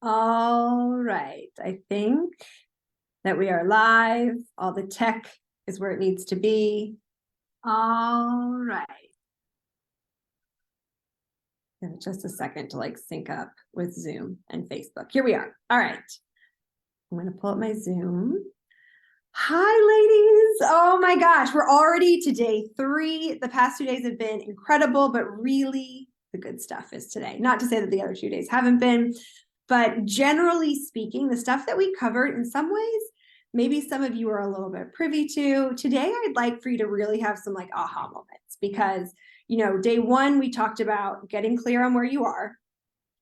All right, I think that we are live. All the tech is where it needs to be. All right. Give it just a second to sync up with Zoom and Facebook. Here we are. All right. I'm going to pull up my Zoom. Hi, ladies. Oh my gosh, we're already to day 3. The past 2 days have been incredible, but really the good stuff is today. Not to say that the other 2 days haven't been, but generally speaking, the stuff that we covered in some ways, maybe some of you are a little bit privy to. Today, I'd like for you to really have some aha moments because, day 1, we talked about getting clear on where you are.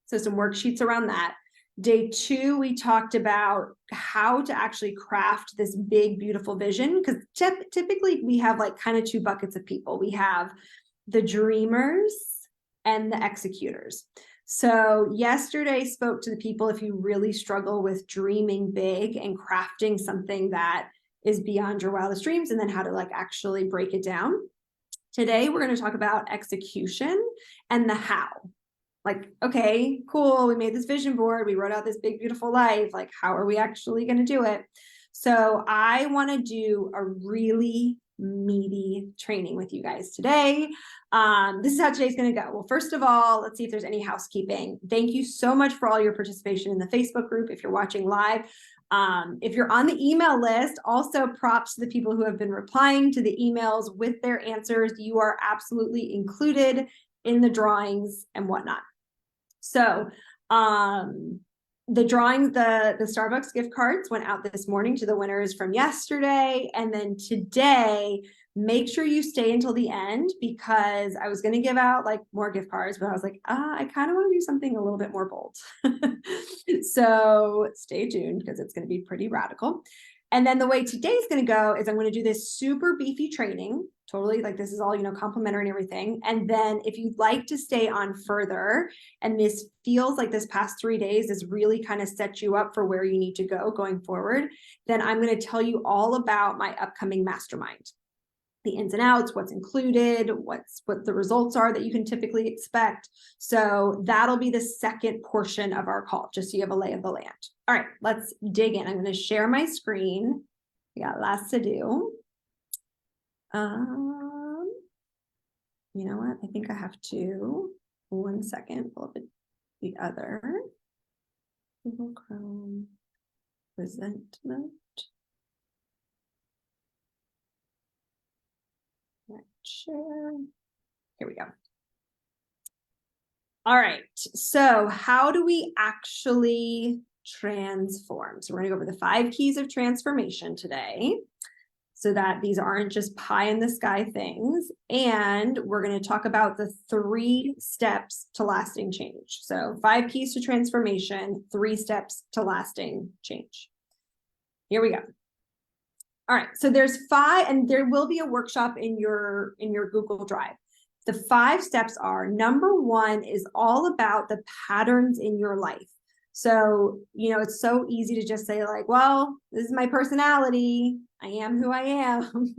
So some worksheets around that. Day 2, we talked about how to actually craft this big, beautiful vision, because typically we have kind of 2 buckets of people. We have the dreamers and the executors. So yesterday spoke to the people if you really struggle with dreaming big and crafting something that is beyond your wildest dreams, and then how to actually break it down. Today, we're going to talk about execution and the how. Okay, cool, we made this vision board, we wrote out this big, beautiful life, how are we actually going to do it? So I want to do a really meaty training with you guys today. This is how today's going to go. Well, first of all, let's see if there's any housekeeping. Thank you so much for all your participation in the Facebook group if you're watching live. If you're on the email list, also props to the people who have been replying to the emails with their answers. You are absolutely included in the drawings and whatnot. So the drawing, the Starbucks gift cards went out this morning to the winners from yesterday. And then today, make sure you stay until the end, because I was going to give out more gift cards, but I was I kind of want to do something a little bit more bold. So stay tuned because it's going to be pretty radical. And then the way today's going to go is I'm going to do this super beefy training. Totally, this is all, complimentary and everything. And then if you'd like to stay on further, and this feels like this past 3 days is really kind of set you up for where you need to go going forward, then I'm going to tell you all about my upcoming mastermind. The ins and outs, what's included, what the results are that you can typically expect. So that'll be the second portion of our call, just so you have a lay of the land. All right, let's dig in. I'm going to share my screen. We got lots to do. You know what? I think I have to, 1 second, pull up the other Google Chrome present mode. Share. Here we go. All right. So how do we actually transform? So we're going to go over the 5 keys of transformation today, so that these aren't just pie in the sky things. And we're going to talk about the 3 steps to lasting change. So 5 keys to transformation, 3 steps to lasting change. Here we go. All right, so there's 5, and there will be a workshop in your Google Drive. The 5 steps are, number 1 is all about the patterns in your life. So, it's so easy to just say well, this is my personality, I am who I am.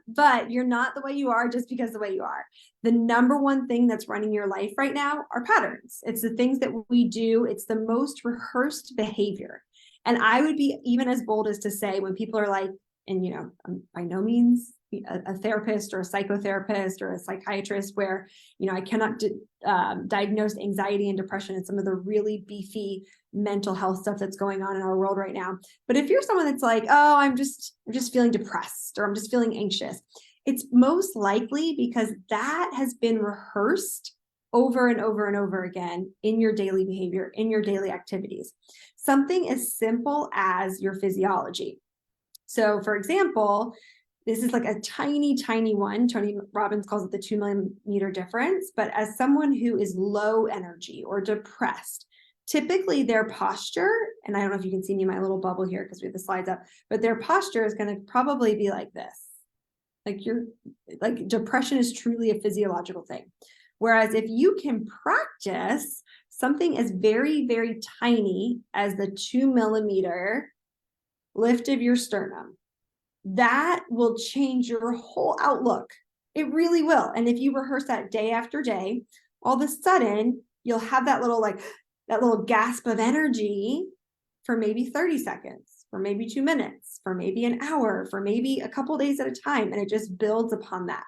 But you're not the way you are just because the way you are. The number 1 thing that's running your life right now are patterns. It's the things that we do. It's the most rehearsed behavior. And I would be even as bold as to say, when people are and I'm by no means a therapist or a psychotherapist or a psychiatrist where, I cannot diagnose anxiety and depression and some of the really beefy mental health stuff that's going on in our world right now. But if you're someone that's oh, I'm just feeling depressed, or I'm just feeling anxious, it's most likely because that has been rehearsed over and over and over again in your daily behavior, in your daily activities. Something as simple as your physiology. So for example, this is a tiny, tiny one. Tony Robbins calls it the 2 millimeter difference. But as someone who is low energy or depressed, typically their posture, and I don't know if you can see me in my little bubble here because we have the slides up, but their posture is going to probably be like this. Depression is truly a physiological thing. Whereas if you can practice something as very, very tiny as the 2 millimeter lift of your sternum, that will change your whole outlook. It really will. And if you rehearse that day after day, all of a sudden you'll have that little that little gasp of energy for maybe 30 seconds, for maybe 2 minutes, for maybe an hour, for maybe a couple days at a time. And it just builds upon that.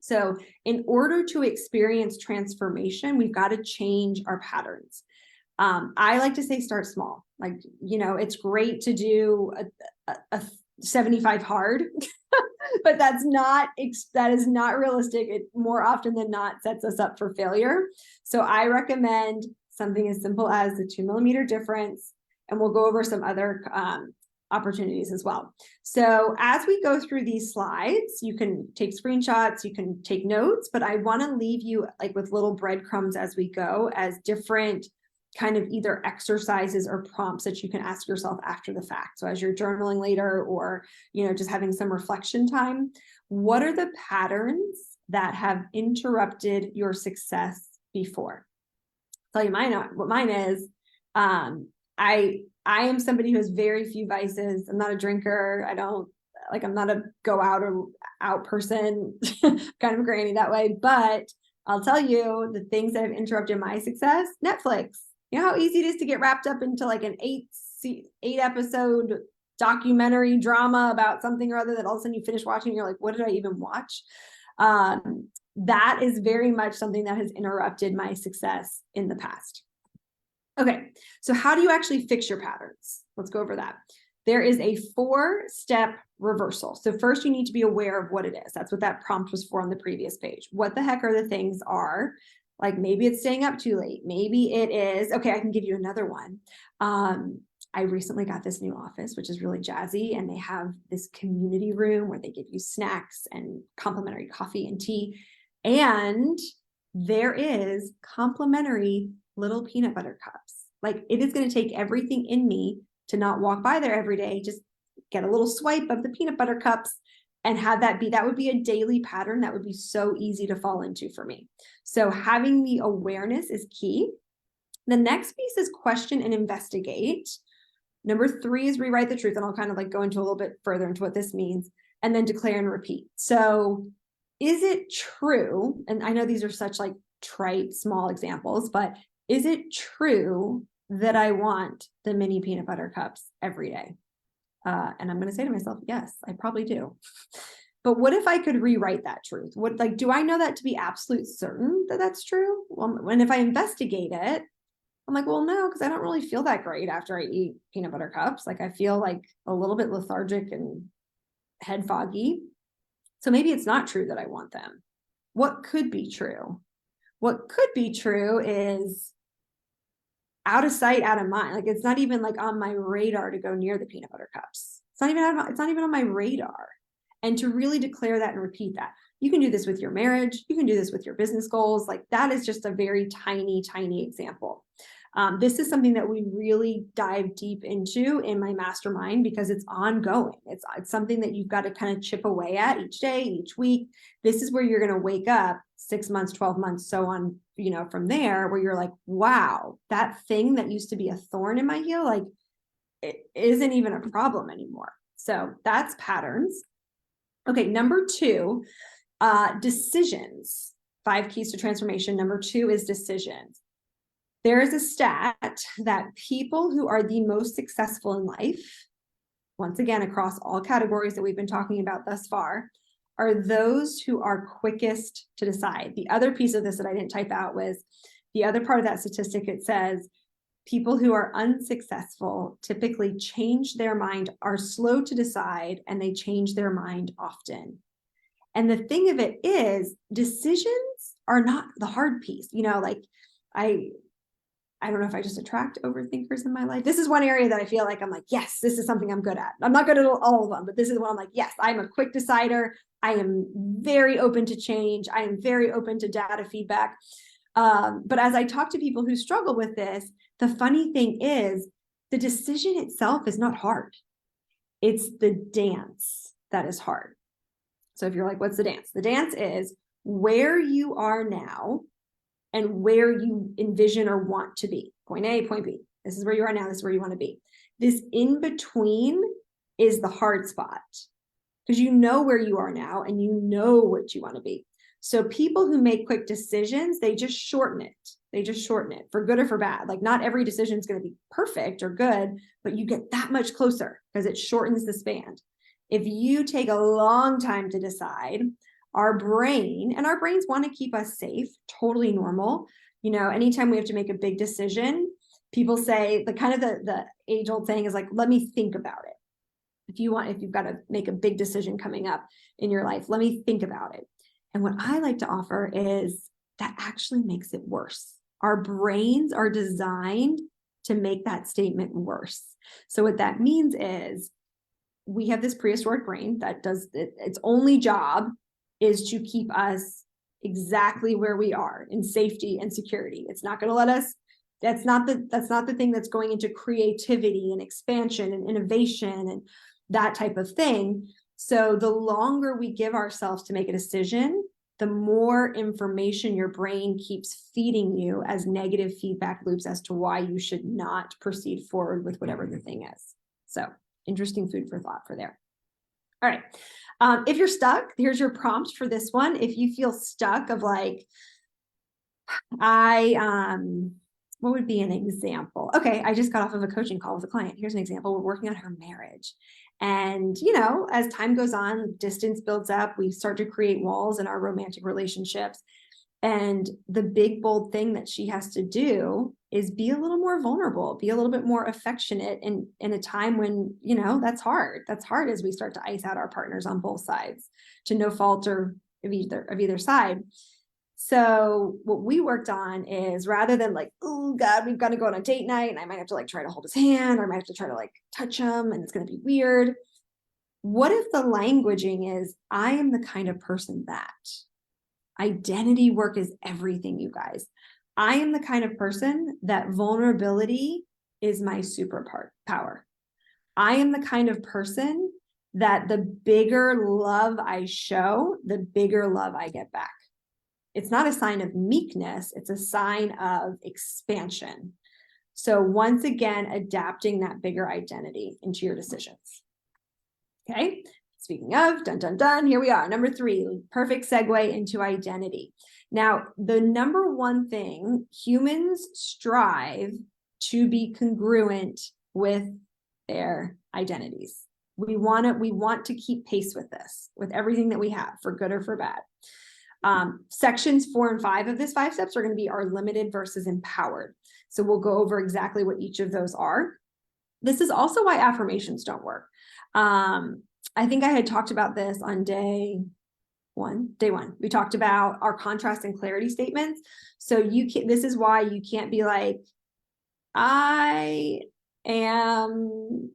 So in order to experience transformation, we've got to change our patterns. I like to say start small. Like, it's great to do a 75 hard, but that is not realistic. It more often than not sets us up for failure. So I recommend something as simple as the 2 millimeter difference, and we'll go over some other opportunities as well. So as we go through these slides, you can take screenshots, you can take notes, but I want to leave you like with little breadcrumbs as we go, as different kind of either exercises or prompts that you can ask yourself after the fact. So as you're journaling later, or, just having some reflection time, what are the patterns that have interrupted your success before? I'll tell you what mine is. I am somebody who has very few vices. I'm not a drinker. I'm not a go out person, kind of a granny that way. But I'll tell you the things that have interrupted my success. Netflix. You know how easy it is to get wrapped up into like an 8-episode documentary drama about something or other that all of a sudden you finish watching and you're like, what did I even watch? That is very much something that has interrupted my success in the past. Okay, so how do you actually fix your patterns? Let's go over that. There is a 4-step reversal. So first you need to be aware of what it is. That's what that prompt was for on the previous page. What the heck are the things are? Like maybe it's staying up too late. Maybe it is, okay, I can give you another one. I recently got this new office, which is really jazzy. And they have this community room where they give you snacks and complimentary coffee and tea. And there is complimentary little peanut butter cups. Like it is going to take everything in me to not walk by there every day, just get a little swipe of the peanut butter cups and have that would be a daily pattern that would be so easy to fall into for me. So having the awareness is key. The next piece is question and investigate. Number 3 is rewrite the truth. And I'll kind of like go into a little bit further into what this means, and then declare and repeat. So is it true? And I know these are such like trite, small examples, but is it true that I want the mini peanut butter cups every day? And I'm going to say to myself, yes, I probably do. But what if I could rewrite that truth? Do I know that to be absolute certain that that's true? Well, and if I investigate it, I'm like, well, no, because I don't really feel that great after I eat peanut butter cups. Like I feel like a little bit lethargic and head foggy. So maybe it's not true that I want them. What could be true? What could be true is out of sight, out of mind. Like it's not even like on my radar to go near the peanut butter cups. It's not even on my radar. And to really declare that and repeat that. You can do this with your marriage. You can do this with your business goals. Like that is just a very tiny, tiny example. This is something that we really dive deep into in my mastermind because it's ongoing. It's something that you've got to kind of chip away at each day, each week. This is where you're going to wake up 6 months, 12 months, so on, from there, where you're like, wow, that thing that used to be a thorn in my heel, like it isn't even a problem anymore. So that's patterns. Okay, number 2, decisions. 5 keys to transformation. Number 2 is decisions. There is a stat that people who are the most successful in life, once again, across all categories that we've been talking about thus far, are those who are quickest to decide. The other piece of this that I didn't type out was the other part of that statistic. It says people who are unsuccessful typically change their mind, are slow to decide, and they change their mind often. And the thing of it is, decisions are not the hard piece. I don't know if I just attract overthinkers in my life. This is one area that I feel like I'm like, yes, this is something I'm good at. I'm not good at all of them, but this is one I'm like, yes, I'm a quick decider. I am very open to change. I am very open to data feedback. But as I talk to people who struggle with this, the funny thing is the decision itself is not hard. It's the dance that is hard. So if you're like, what's the dance? The dance is where you are now and where you envision or want to be. Point A, point B. This is where you are now. This is where you want to be. This in between is the hard spot because you know where you are now and you know what you want to be. So people who make quick decisions, they just shorten it. They just shorten it for good or for bad. Like not every decision is going to be perfect or good, but you get that much closer because it shortens the span. If you take a long time to decide, our brains want to keep us safe, totally normal. You know, anytime we have to make a big decision, people say the age old thing is like, let me think about it. If you've got to make a big decision coming up in your life, let me think about it. And what I like to offer is that actually makes it worse. Our brains are designed to make that statement worse. So what that means is we have this prehistoric brain that does its only job is to keep us exactly where we are in safety and security. It's not going to let us, that's not the thing that's going into creativity and expansion and innovation and that type of thing. So the longer we give ourselves to make a decision, the more information your brain keeps feeding you as negative feedback loops as to why you should not proceed forward with whatever the thing is. So interesting food for thought for there. All right. If you're stuck, here's your prompt for this one. If you feel stuck of like, what would be an example? Okay, I just got off of a coaching call with a client. Here's an example. We're working on her marriage. And, you know, as time goes on, distance builds up. We start to create walls in our romantic relationships. And the big, bold thing that she has to do is be a little more vulnerable, be a little bit more affectionate in a time when, you know, that's hard. That's hard as we start to ice out our partners on both sides to no fault of either side. So what we worked on is rather than like, oh God, we've got to go on a date night and I might have to like try to hold his hand or I might have to try to like touch him and it's going to be weird. What if the languaging is, I am the kind of person that identity work is everything, you guys. I am the kind of person that vulnerability is my superpower. I am the kind of person that the bigger love I show, the bigger love I get back. It's not a sign of meekness, it's a sign of expansion. So once again, adapting that bigger identity into your decisions. Okay, speaking of, dun, dun, dun, here we are. Number 3, perfect segue into identity. Now, the number one thing, humans strive to be congruent with their identities. We want to keep pace with this, with everything that we have, for good or for bad. Sections 4 and 5 of this 5 steps are going to be our limited versus empowered. So we'll go over exactly what each of those are. This is also why affirmations don't work. I think I had talked about this on day one. We talked about our contrast and clarity statements. So this is why you can't be like, I am,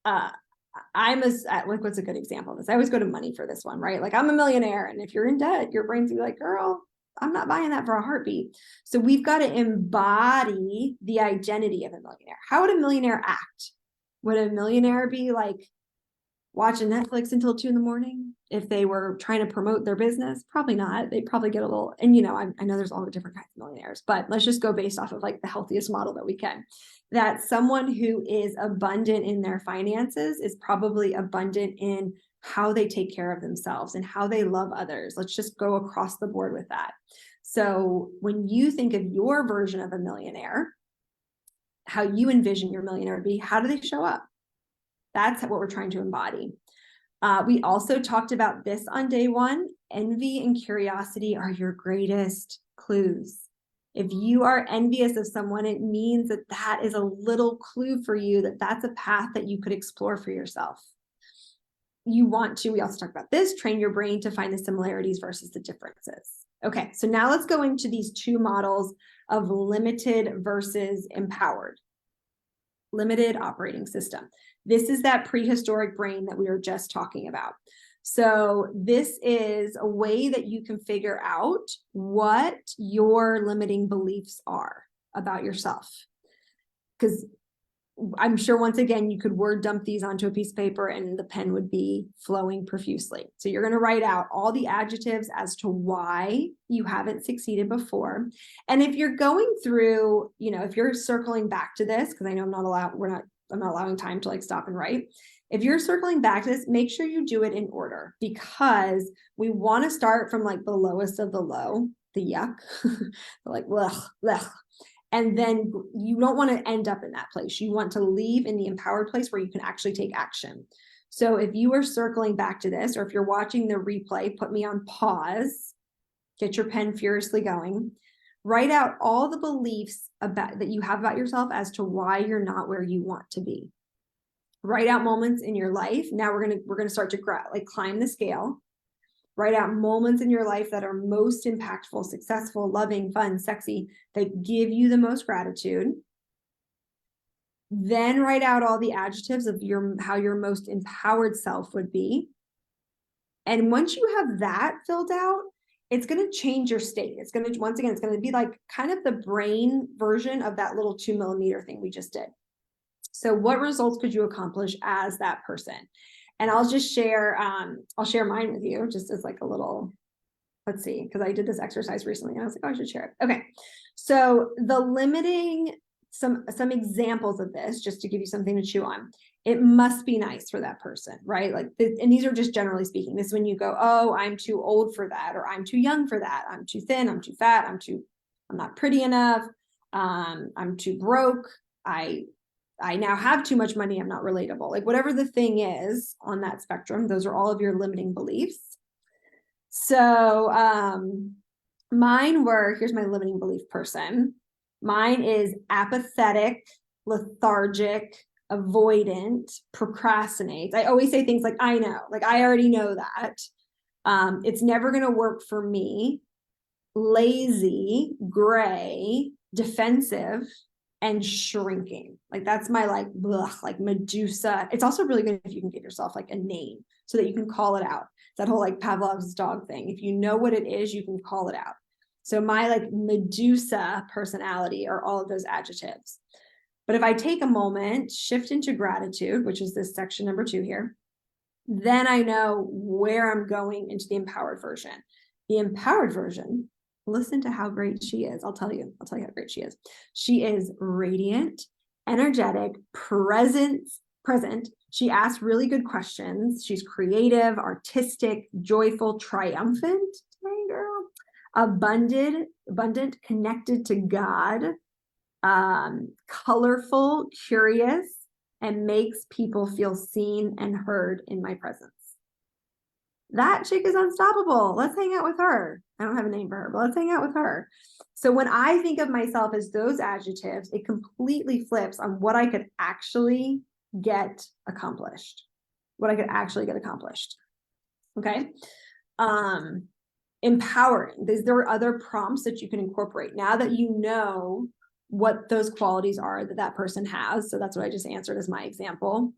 like, what's a good example of this? I always go to money for this one, right? Like, I'm a millionaire. And if you're in debt, your brain's gonna be like, girl, I'm not buying that for a heartbeat. So we've got to embody the identity of a millionaire. How would a millionaire act? Would a millionaire be like watching Netflix until 2 a.m. if they were trying to promote their business? Probably not. They'd probably get a little, and you know, I know there's all the different kinds of millionaires, but let's just go based off of like the healthiest model that we can. That someone who is abundant in their finances is probably abundant in how they take care of themselves and how they love others. Let's just go across the board with that. So when you think of your version of a millionaire, how you envision your millionaire to be, how do they show up? That's what we're trying to embody. We also talked about this on day 1. Envy and curiosity are your greatest clues. If you are envious of someone, it means that that is a little clue for you that that's a path that you could explore for yourself. We also talked about this, train your brain to find the similarities versus the differences. Okay, so now let's go into these 2 models of limited versus empowered. Limited operating system. This is that prehistoric brain that we were just talking about. So this is a way that you can figure out what your limiting beliefs are about yourself. Because I'm sure, once again, you could word dump these onto a piece of paper and the pen would be flowing profusely. So you're going to write out all the adjectives as to why you haven't succeeded before. And if you're going through, you know, if you're circling back to this, because I know I'm not allowing time to like stop and write. If you're circling back to this, make sure you do it in order, because we want to start from like the lowest of the low the yuck. Like, ugh, ugh. And then you don't want to end up in that place. You want to leave in the empowered place where you can actually take action. So if you are circling back to this, or if you're watching the replay, put me on pause, get your pen furiously going, write out all the beliefs that you have about yourself as to why you're not where you want to be. Write out moments in your life. Now we're gonna start to climb the scale. Write out moments in your life that are most impactful, successful, loving, fun, sexy, that give you the most gratitude. Then write out all the adjectives of how your most empowered self would be. And once you have that filled out, it's going to change your state. It's going to, once again, it's going to be like kind of the brain version of that little 2 millimeter thing we just did. So what results could you accomplish as that person? And I'll just share, I'll share mine with you just as like a little, let's see, because I did this exercise recently and I was like, oh, I should share it. Okay. So the limiting, some examples of this, just to give you something to chew on. It must be nice for that person, right? Like, and these are just generally speaking. This is when you go, oh, I'm too old for that, or I'm too young for that. I'm too thin. I'm too fat. I'm not pretty enough. I'm too broke. I now have too much money. I'm not relatable. Like whatever the thing is on that spectrum, those are all of your limiting beliefs. So mine were, here's my limiting belief person. Mine is apathetic, lethargic, avoidant, procrastinate. I always say things like, I know, like I already know that. It's never going to work for me. Lazy, gray, defensive, and shrinking. Like that's my like Medusa. It's also really good if you can give yourself like a name so that you can call it out. That whole like Pavlov's dog thing. If you know what it is, you can call it out. So my like Medusa personality are all of those adjectives. But if I take a moment, shift into gratitude, which is this section number 2 here, then I know where I'm going into the empowered version. The empowered version, listen to how great she is. I'll tell you how great she is. She is radiant, energetic, present. She asks really good questions. She's creative, artistic, joyful, triumphant. Hey, girl. Abundant, connected to God, colorful, curious, and makes people feel seen and heard in my presence. That chick is unstoppable. Let's hang out with her. I don't have a name for her, but let's hang out with her. So when I think of myself as those adjectives, it completely flips on what I could actually get accomplished. Okay. Empowering. There are other prompts that you can incorporate now that you know what those qualities are that person has. So that's what I just answered as my example.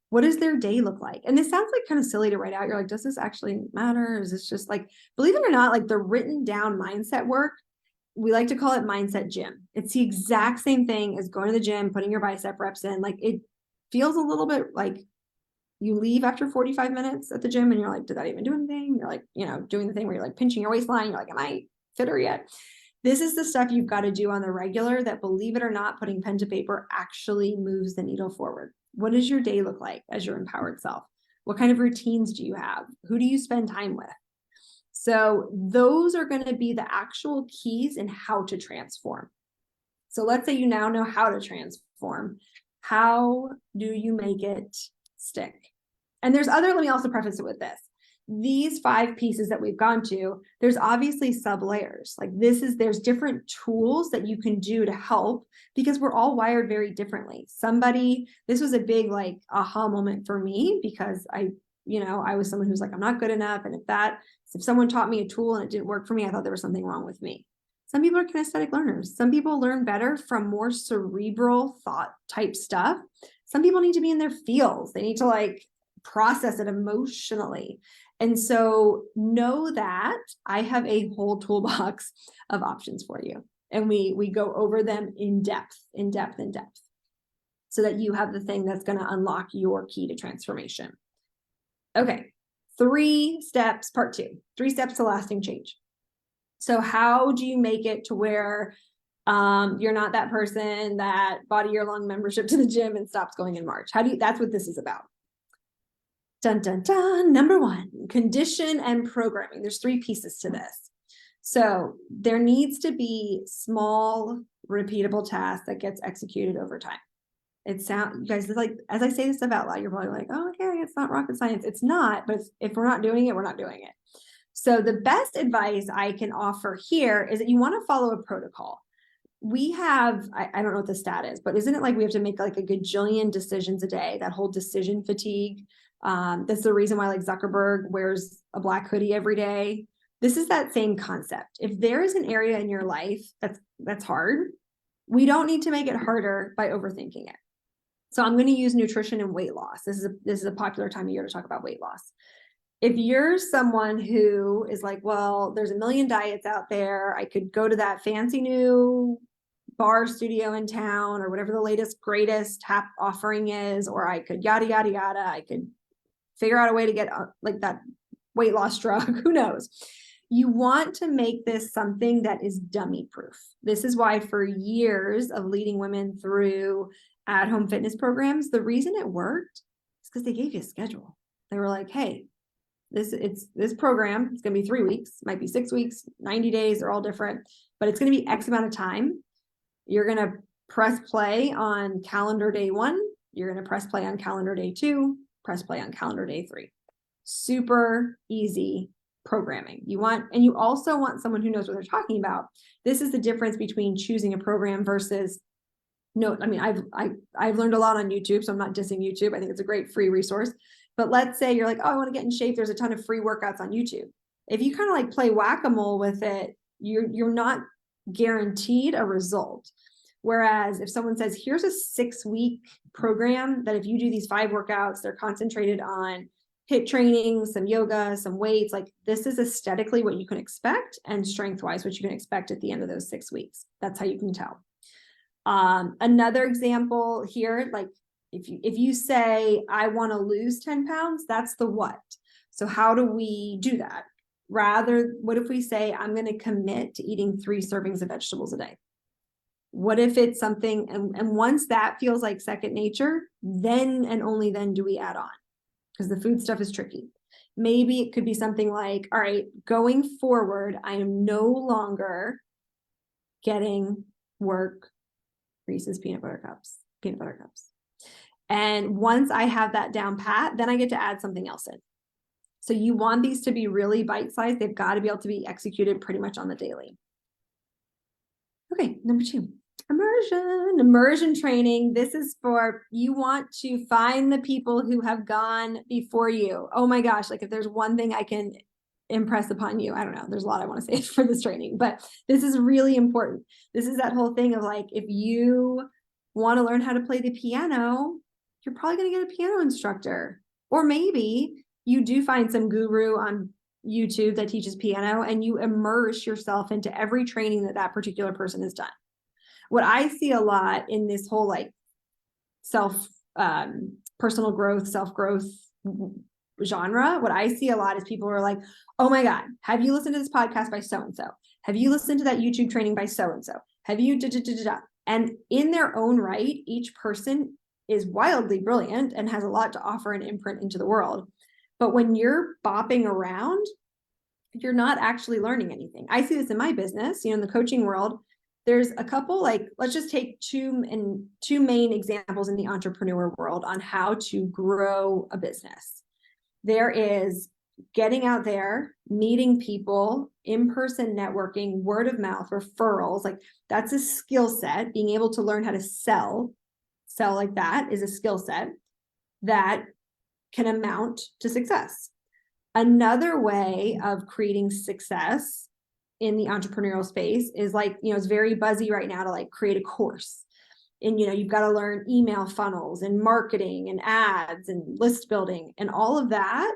What does their day look like? And this sounds like kind of silly to write out. You're like, does this actually matter? Is this just like, believe it or not, like the written down mindset work, we like to call it mindset gym. It's the exact same thing as going to the gym, putting your bicep reps in. Like it feels a little bit like you leave after 45 minutes at the gym and you're like, did that even do anything? You're like, doing the thing where you're like pinching your waistline. You're like, am I fitter yet? This is the stuff you've got to do on the regular that, believe it or not, putting pen to paper actually moves the needle forward. What does your day look like as your empowered self? What kind of routines do you have? Who do you spend time with? So those are going to be the actual keys in how to transform. So let's say you now know how to transform. How do you make it stick? And there's let me also preface it with this. These 5 pieces that we've gone to, there's obviously sub layers. Like there's different tools that you can do to help because we're all wired very differently. This was a big like aha moment for me because I was someone who's like, I'm not good enough. And if someone taught me a tool and it didn't work for me, I thought there was something wrong with me. Some people are kinesthetic learners. Some people learn better from more cerebral thought type stuff. Some people need to be in their feels. They need to like process it emotionally. And so know that I have a whole toolbox of options for you. And we go over them in depth, so that you have the thing that's going to unlock your key to transformation. Okay, 3 steps, part 2, 3 steps to lasting change. So how do you make it to where you're not that person that bought a year-long membership to the gym and stops going in March? That's what this is about. Dun, dun, dun. Number 1, condition and programming. There's 3 pieces to this. So there needs to be small, repeatable tasks that gets executed over time. It sounds, you guys, like, as I say this stuff out loud, you're probably like, oh, okay, it's not rocket science. It's not, but if we're not doing it, we're not doing it. So the best advice I can offer here is that you want to follow a protocol. We have, I don't know what the stat is, but isn't it like we have to make like a gajillion decisions a day, that whole decision fatigue? That's the reason why like Zuckerberg wears a black hoodie every day. This is that same concept. If there is an area in your life that's hard, we don't need to make it harder by overthinking it. So I'm going to use nutrition and weight loss. This is a popular time of year to talk about weight loss. If you're someone who is like, well, there's a million diets out there, I could go to that fancy new bar studio in town or whatever the latest, greatest offering is, or I could yada, yada, yada. I could figure out a way to get like that weight loss drug, who knows? You want to make this something that is dummy proof. This is why for years of leading women through at-home fitness programs, the reason it worked is because they gave you a schedule. They were like, hey, this program, it's going to be 3 weeks, might be 6 weeks, 90 days, they're all different, but it's going to be X amount of time. You're going to press play on calendar day 1. You're going to press play on calendar day 2, press play on calendar day 3. Super easy programming. And you also want someone who knows what they're talking about. This is the difference between choosing a program versus no. I mean, I've learned a lot on YouTube, so I'm not dissing YouTube. I think it's a great free resource. But let's say you're like, oh, I want to get in shape. There's a ton of free workouts on YouTube. If you kind of like play whack-a-mole with it, you're not guaranteed a result. Whereas if someone says, here's a 6-week program that if you do these 5 workouts, they're concentrated on HIIT training, some yoga, some weights, like this is aesthetically what you can expect, and strength-wise what you can expect at the end of those 6 weeks. That's how you can tell. Another example here, like if you say, I want to lose 10 pounds, that's the what. So how do we do that? What if we say, I'm going to commit to eating 3 servings of vegetables a day? What if it's something, and once that feels like second nature, then and only then do we add on, because the food stuff is tricky. Maybe it could be something like, all right, going forward, I am no longer getting work Reese's peanut butter cups. And once I have that down pat, then I get to add something else in. So you want these to be really bite-sized. They've got to be able to be executed pretty much on the daily. Okay, number 2, immersion training. This is for, you want to find the people who have gone before you. Oh my gosh, like if there's one thing I can impress upon you, I don't know, there's a lot I want to say for this training, but this is really important. This is that whole thing of like, if you want to learn how to play the piano, you're probably going to get a piano instructor, or maybe you do find some guru on YouTube that teaches piano and you immerse yourself into every training that particular person has done. What I see a lot in this whole like personal growth, self-growth genre, what I see a lot is people are like, oh my God, have you listened to this podcast by so-and-so? Have you listened to that YouTube training by so-and-so? Have you da-da-da-da-da? And in their own right, each person is wildly brilliant and has a lot to offer and imprint into the world. But when you're bopping around, you're not actually learning anything. I see this in my business, in the coaching world. There's a couple, like, let's just take two main examples in the entrepreneur world on how to grow a business. There is getting out there, meeting people, in-person networking, word of mouth, referrals. Like that's a skill set. Being able to learn how to sell like that is a skill set that can amount to success. Another way of creating success in the entrepreneurial space is like, it's very buzzy right now to like create a course. And, you've got to learn email funnels and marketing and ads and list building, and all of that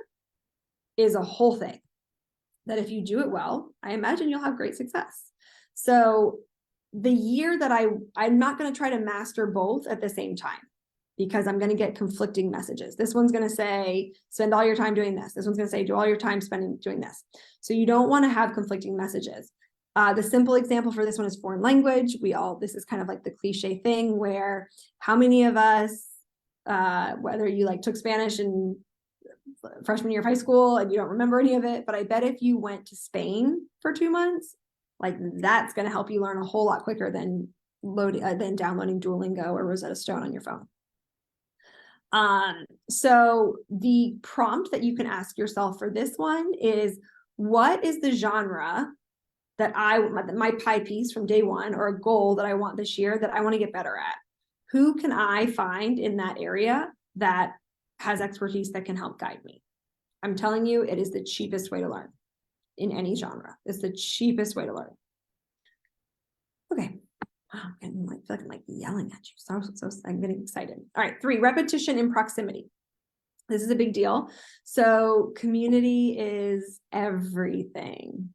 is a whole thing that if you do it well, I imagine you'll have great success. So the year that I'm not going to try to master both at the same time, because I'm going to get conflicting messages. This one's going to say, spend all your time doing this. This one's going to say, do all your time spending doing this. So you don't want to have conflicting messages. The simple example for this one is foreign language. This is kind of like the cliche thing where how many of us, whether you like took Spanish in freshman year of high school and you don't remember any of it, but I bet if you went to Spain for 2 months, Like that's going to help you learn a whole lot quicker than downloading Duolingo or Rosetta Stone on your phone. So the prompt that you can ask yourself for this one is, what is the genre that my pie piece from day one, or a goal that I want this year that I want to get better at? Who can I find in that area that has expertise that can help guide me? I'm telling you, it is the cheapest way to learn in any genre. It's the cheapest way to learn. Okay. Wow, I feel like I'm like yelling at you. So I'm getting excited. All right, 3, repetition and proximity. This is a big deal. So community is everything.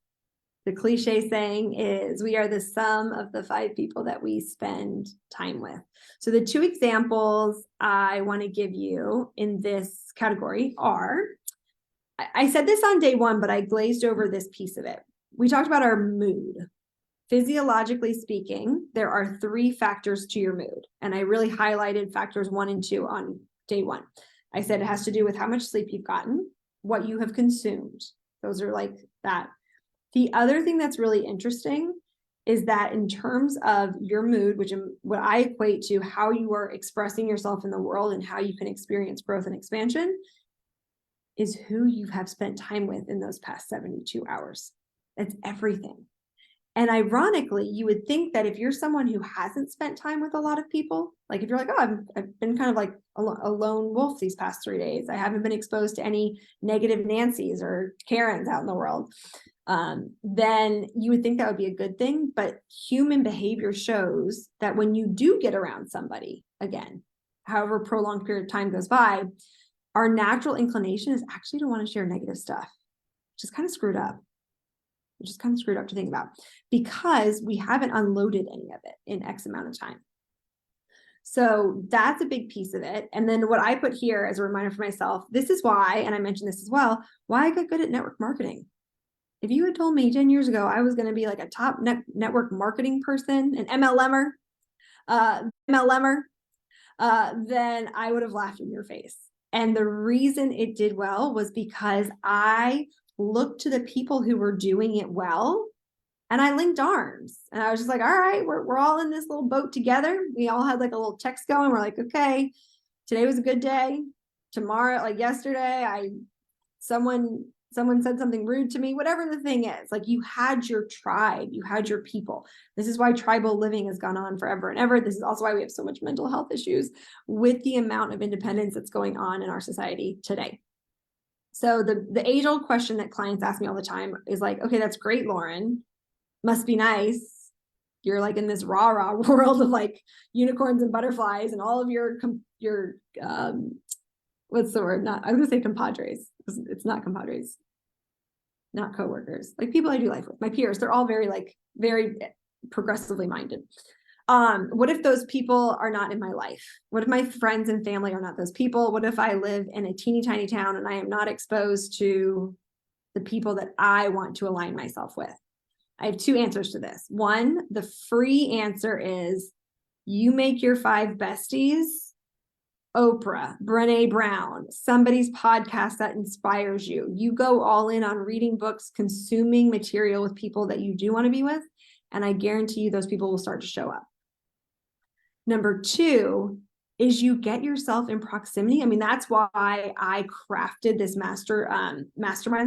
The cliche saying is, we are the sum of the 5 people that we spend time with. So the 2 examples I want to give you in this category are, I said this on day 1, but I glazed over this piece of it. We talked about our mood. Physiologically speaking, there are 3 factors to your mood. And I really highlighted factors 1 and 2 on day 1. I said it has to do with how much sleep you've gotten, what you have consumed. Those are like that. The other thing that's really interesting is that in terms of your mood, which what I equate to how you are expressing yourself in the world and how you can experience growth and expansion, is who you have spent time with in those past 72 hours. That's everything. And ironically, you would think that if you're someone who hasn't spent time with a lot of people, like if you're like, oh, I've been kind of like a lone wolf these past 3 days, I haven't been exposed to any negative Nancys or Karens out in the world, then you would think that would be a good thing. But human behavior shows that when you do get around somebody again, however prolonged period of time goes by, our natural inclination is actually to want to share negative stuff, which is kind of screwed up. Which is kind of screwed up to think about, because we haven't unloaded any of it in X amount of time. So that's a big piece of it. And then what I put here as a reminder for myself, this is why, and I mentioned this as well, why I got good at network marketing. If you had told me 10 years ago I was going to be like a top network marketing person, an MLMer, then I would have laughed in your face. And the reason it did well was because I looked to the people who were doing it well, and I linked arms, and I was just like, all right, we're all in this little boat together. We all had like a little text going. We're like, okay, today was a good day. Tomorrow, like yesterday, someone said something rude to me, whatever the thing is, like you had your tribe, you had your people. This is why tribal living has gone on forever and ever. This is also why we have so much mental health issues with the amount of independence that's going on in our society today. So the age-old question that clients ask me all the time is like, okay, that's great, Lauren. Must be nice. You're like in this rah-rah world of like unicorns and butterflies and all of your what's the word? I was gonna say compadres. It's not compadres, not coworkers. Like people I do life with, my peers, they're all very progressively minded. What if those people are not in my life? What if my friends and family are not those people? What if I live in a teeny tiny town and I am not exposed to the people that I want to align myself with? I have 2 answers to this. One, the free answer is you make your 5 besties Oprah, Brené Brown, somebody's podcast that inspires you. You go all in on reading books, consuming material with people that you do want to be with, and I guarantee you those people will start to show up. Number 2 is you get yourself in proximity. I mean, that's why I crafted this mastermind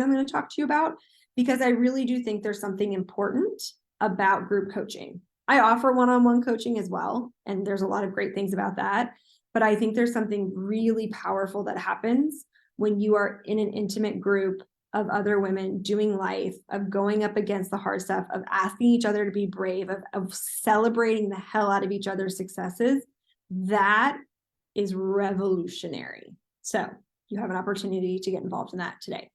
I'm going to talk to you about, because I really do think there's something important about group coaching. I offer one-on-one coaching as well, and there's a lot of great things about that. But I think there's something really powerful that happens when you are in an intimate group of other women doing life, of going up against the hard stuff, of asking each other to be brave, of celebrating the hell out of each other's successes. That is revolutionary. So you have an opportunity to get involved in that today.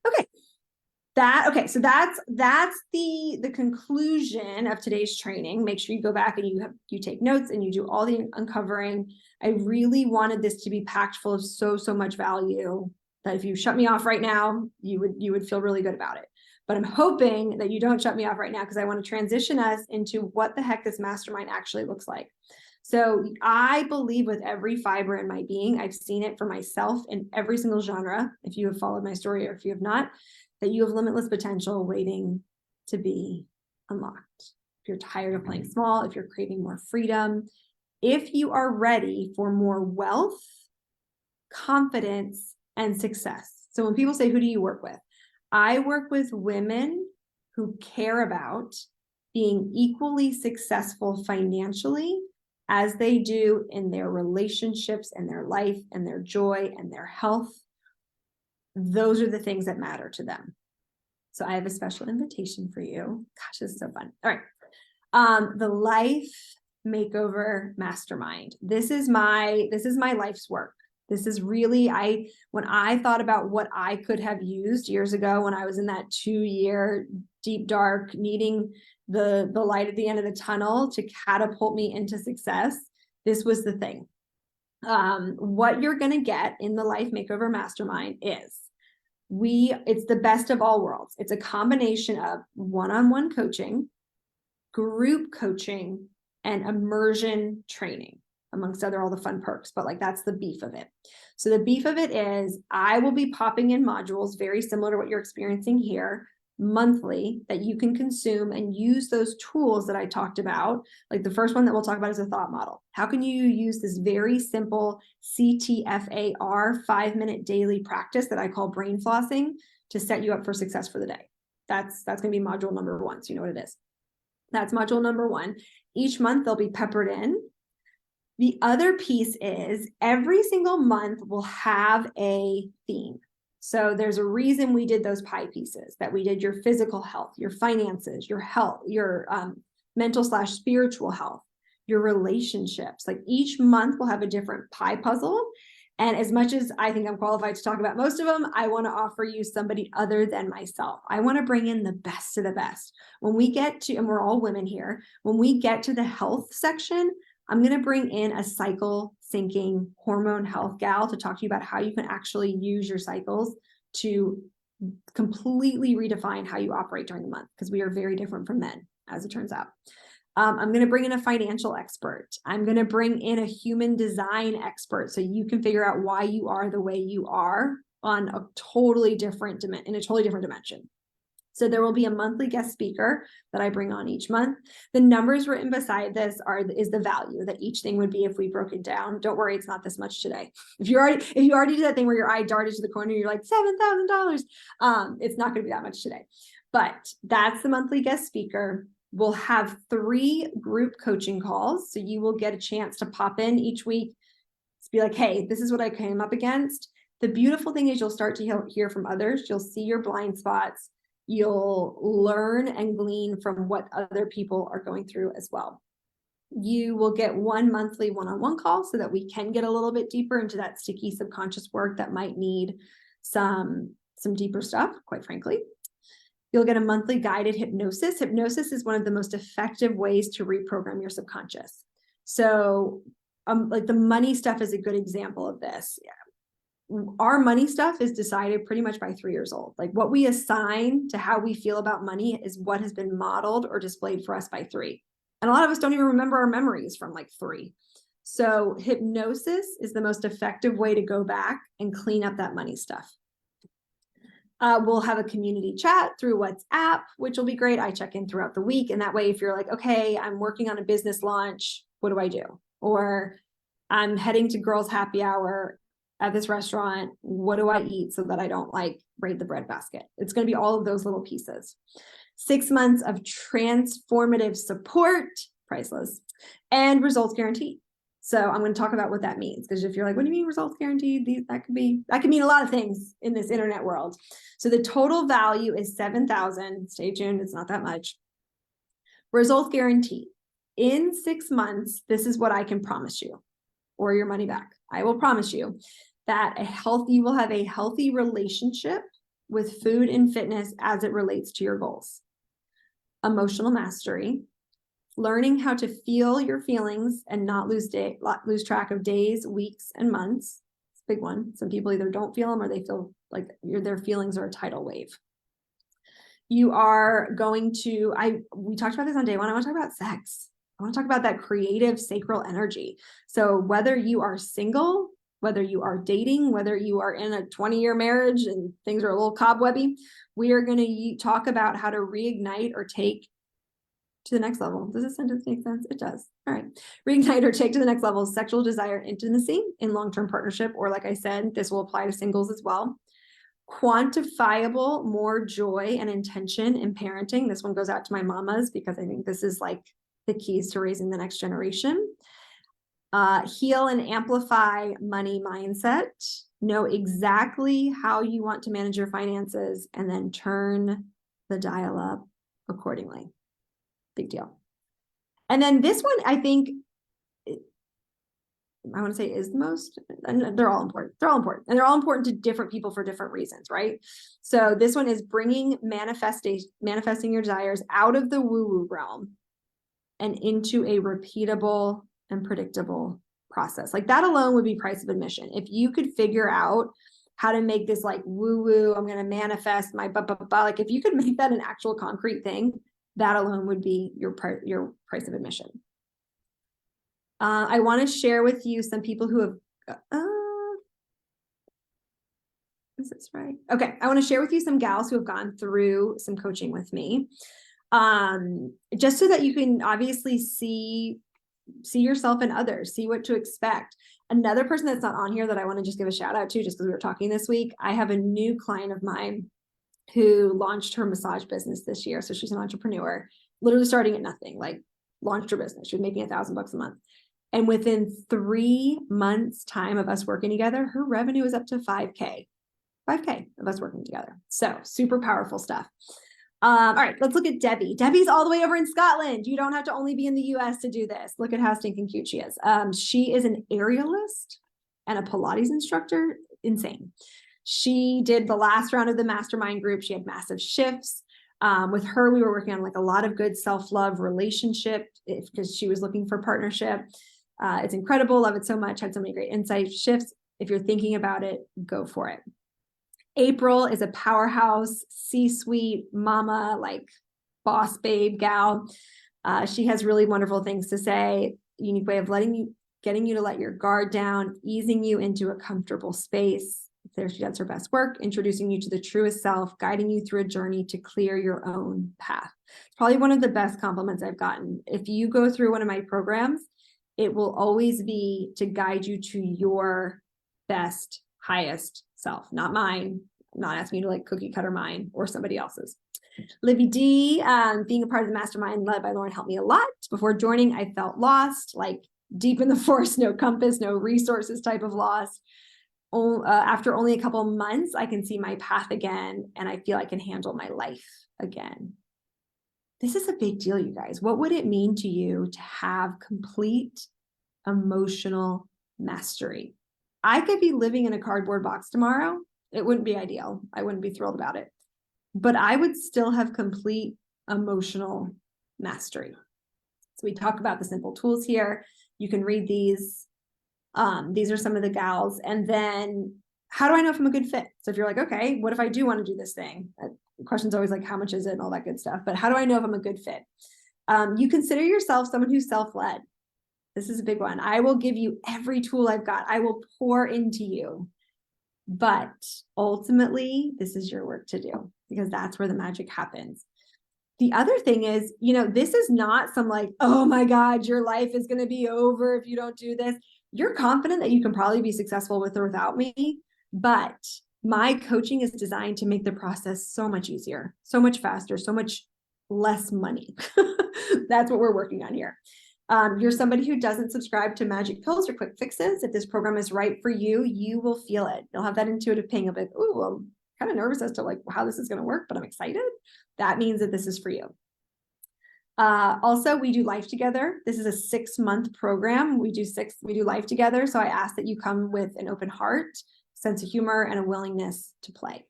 Okay. So that's the conclusion of today's training. Make sure you go back and you take notes and you do all the uncovering. I really wanted this to be packed full of so much value that if you shut me off right now, you would feel really good about it. But I'm hoping that you don't shut me off right now, because I want to transition us into what the heck this mastermind actually looks like. So I believe with every fiber in my being, I've seen it for myself in every single genre. If you have followed my story or if you have not, that you have limitless potential waiting to be unlocked. If you're tired of playing small, if you're craving more freedom, if you are ready for more wealth, confidence, and success. So when people say, who do you work with? I work with women who care about being equally successful financially as they do in their relationships and their life and their joy and their health. Those are the things that matter to them. So I have a special invitation for you. Gosh, this is so fun. All right. The Life Makeover Mastermind. This is my life's work. This is really, when I thought about what I could have used years ago when I was in that 2-year deep dark, needing the light at the end of the tunnel to catapult me into success, this was the thing. What you're going to get in the Life Makeover Mastermind is it's the best of all worlds. It's a combination of one-on-one coaching, group coaching, and immersion training, amongst all the fun perks, but like that's the beef of it. So the beef of it is I will be popping in modules very similar to what you're experiencing here monthly that you can consume and use those tools that I talked about. Like the first one that we'll talk about is a thought model. How can you use this very simple CTFAR 5-minute daily practice that I call brain flossing to set you up for success for the day? That's going to be module number 1. So you know what it is. That's module number 1. Each month they'll be peppered in. The other piece is every single month we'll have a theme. So there's a reason we did those pie pieces, that we did your physical health, your finances, your health, your mental/spiritual health, your relationships. Like each month we'll have a different pie puzzle. And as much as I think I'm qualified to talk about most of them, I want to offer you somebody other than myself. I want to bring in the best of the best. When we get to, and we're all women here, when we get to the health section, I'm going to bring in a cycle syncing hormone health gal to talk to you about how you can actually use your cycles to completely redefine how you operate during the month, because we are very different from men, as it turns out. I'm going to bring in a financial expert. I'm going to bring in a human design expert so you can figure out why you are the way you are on a totally different dimension. So there will be a monthly guest speaker that I bring on each month. The numbers written beside this is the value that each thing would be if we broke it down. Don't worry, it's not this much today. If you already did that thing where your eye darted to the corner, you're like $7,000. It's not going to be that much today. But that's the monthly guest speaker. We'll have 3 group coaching calls. So you will get a chance to pop in each week to be like, hey, this is what I came up against. The beautiful thing is you'll start to hear from others. You'll see your blind spots. You'll learn and glean from what other people are going through as well. You will get 1 monthly one-on-one call so that we can get a little bit deeper into that sticky subconscious work that might need some deeper stuff, quite frankly. You'll get a monthly guided hypnosis. Hypnosis is one of the most effective ways to reprogram your subconscious. So like the money stuff is a good example of this. Our money stuff is decided pretty much by 3 years old. Like what we assign to how we feel about money is what has been modeled or displayed for us by 3. And a lot of us don't even remember our memories from like 3. So hypnosis is the most effective way to go back and clean up that money stuff. We'll have a community chat through WhatsApp, which will be great. I check in throughout the week. And that way, if you're like, okay, I'm working on a business launch, what do I do? Or I'm heading to girls' happy hour at this restaurant, what do I eat so that I don't like raid the breadbasket? It's going to be all of those little pieces. 6 months of transformative support, priceless, and results guaranteed. So I'm going to talk about what that means, because if you're like, what do you mean results guaranteed? That could mean a lot of things in this internet world. So the total value is $7,000. Stay tuned. It's not that much. Results guaranteed. In 6 months, this is what I can promise you, or your money back. I will promise you that you will have a healthy relationship with food and fitness as it relates to your goals. Emotional mastery, learning how to feel your feelings and not lose track of days, weeks, and months. It's a big one. Some people either don't feel them or they feel like their feelings are a tidal wave. You are going to, we talked about this on day 1. I want to talk about sex. I want to talk about that creative sacral energy. So whether you are single whether you are dating, whether you are in a 20-year marriage and things are a little cobwebby, we are going to talk about how to reignite or take to the next level. Does this sentence make sense? It does. All right. Reignite or take to the next level sexual desire, intimacy in long-term partnership, or like I said, this will apply to singles as well. Quantifiable more joy and intention in parenting. This one goes out to my mamas because I think this is like the keys to raising the next generation. Heal and amplify money mindset. Know exactly how you want to manage your finances and then turn the dial up accordingly. Big deal. And then this one, I think, I want to say is the most, and they're all important. They're all important. And they're all important to different people for different reasons, right? So this one is bringing manifesting your desires out of the woo-woo realm and into a repeatable and predictable process. Like that alone would be price of admission. If you could figure out how to make this like woo-woo, I'm going to manifest my like if you could make that an actual concrete thing, that alone would be your price of admission. I want to share with you some people who have, is this right? Okay. I want to share with you some gals who have gone through some coaching with me. Just so that you can obviously see yourself in others, see what to expect. Another person that's not on here that I want to just give a shout out to, just because we were talking this week, I have a new client of mine who launched her massage business this year. So she's an entrepreneur, literally starting at nothing, like launched her business. She was making $1,000 a month. And within 3 months time of us working together, her revenue is up to 5K of us working together. So super powerful stuff. All right, let's look at Debbie. Debbie's all the way over in Scotland. You don't have to only be in the US to do this. Look at how stinking cute she is. She is an aerialist and a Pilates instructor. Insane. She did the last round of the mastermind group. She had massive shifts. With her, we were working on like a lot of good self-love relationship because she was looking for partnership. It's incredible. Love it so much. Had so many great insight shifts. If you're thinking about it, go for it. April is a powerhouse, C-suite mama, like boss babe gal. She has really wonderful things to say. Unique way of getting you to let your guard down, easing you into a comfortable space. There she does her best work, introducing you to the truest self, guiding you through a journey to clear your own path. It's probably one of the best compliments I've gotten. If you go through one of my programs, it will always be to guide you to your best, highest self, not mine. I'm not asking you to like cookie cutter mine or somebody else's. Livy D, being a part of the mastermind led by Lauren helped me a lot. Before joining, I felt lost, like deep in the forest, no compass, no resources type of lost. After only a couple months, I can see my path again, and I feel I can handle my life again. This is a big deal, you guys. What would it mean to you to have complete emotional mastery? I could be living in a cardboard box tomorrow. It wouldn't be ideal. I wouldn't be thrilled about it, but I would still have complete emotional mastery. So we talk about the simple tools here. You can read these. These are some of the gals. And then how do I know if I'm a good fit? So if you're like, okay, what if I do want to do this thing? The question's always like, how much is it and all that good stuff. But how do I know if I'm a good fit? You consider yourself someone who's self-led. This is a big one. I will give you every tool I've got. I will pour into you. But ultimately, this is your work to do because that's where the magic happens. The other thing is, this is not some like, oh my God, your life is going to be over if you don't do this. You're confident that you can probably be successful with or without me, but my coaching is designed to make the process so much easier, so much faster, so much less money. That's what we're working on here. You're somebody who doesn't subscribe to magic pills or quick fixes. If this program is right for you, you will feel it. You'll have that intuitive ping of like, oh, I'm kind of nervous as to like how this is going to work, but I'm excited. That means that this is for you. Also, we do life together. This is a 6-month program. We do life together. So I ask that you come with an open heart, sense of humor, and a willingness to play.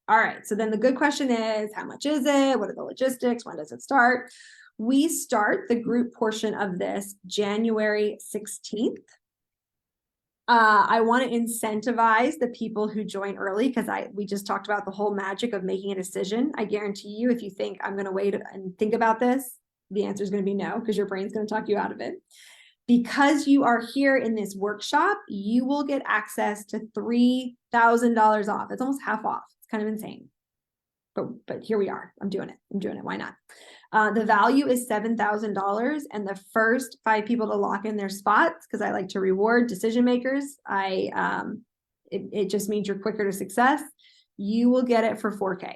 All right. So then the good question is, how much is it? What are the logistics? When does it start? We start the group portion of this January 16th. I want to incentivize the people who join early because we just talked about the whole magic of making a decision. I guarantee you, if you think I'm going to wait and think about this, the answer is going to be no, because your brain's going to talk you out of it. Because you are here in this workshop, you will get access to $3,000 off. It's almost half off. It's kind of insane. But here we are. I'm doing it. Why not? The value is $7,000, and the first 5 people to lock in their spots, because I like to reward decision makers. It just means you're quicker to success. You will get it for $4K.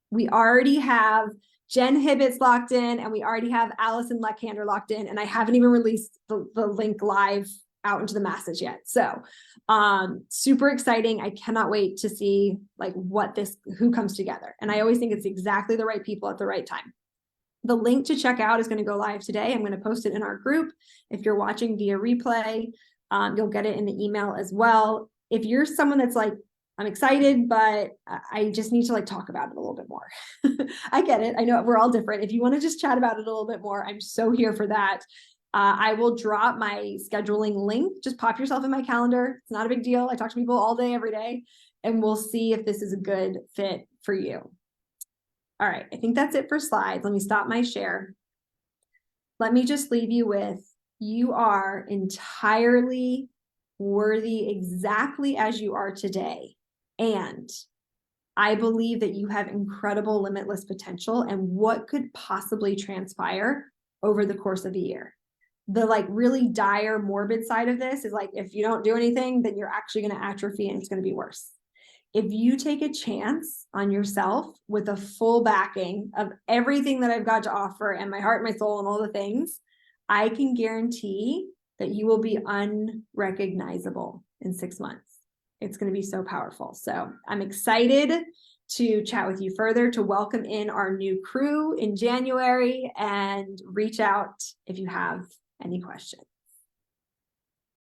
We already have Jen Hibbett's locked in, and we already have Allison Leckhander locked in, and I haven't even released the link live out into the masses yet. So super exciting. I cannot wait to see like who comes together. And I always think it's exactly the right people at the right time. The link to check out is going to go live today. I'm going to post it in our group. If you're watching via replay, you'll get it in the email as well. If you're someone that's like, I'm excited, but I just need to like talk about it a little bit more. I get it. I know we're all different. If you want to just chat about it a little bit more, I'm so here for that. I will drop my scheduling link. Just pop yourself in my calendar. It's not a big deal. I talk to people all day, every day, and we'll see if this is a good fit for you. All right. I think that's it for slides. Let me stop my share. Let me just leave you with, you are entirely worthy exactly as you are today. And I believe that you have incredible limitless potential and what could possibly transpire over the course of a year. The like really dire morbid side of this is like, if you don't do anything, then you're actually going to atrophy and it's going to be worse. If you take a chance on yourself with a full backing of everything that I've got to offer and my heart, my soul, and all the things, I can guarantee that you will be unrecognizable in 6 months. It's going to be so powerful. So I'm excited to chat with you further, to welcome in our new crew in January, and reach out if you have any questions.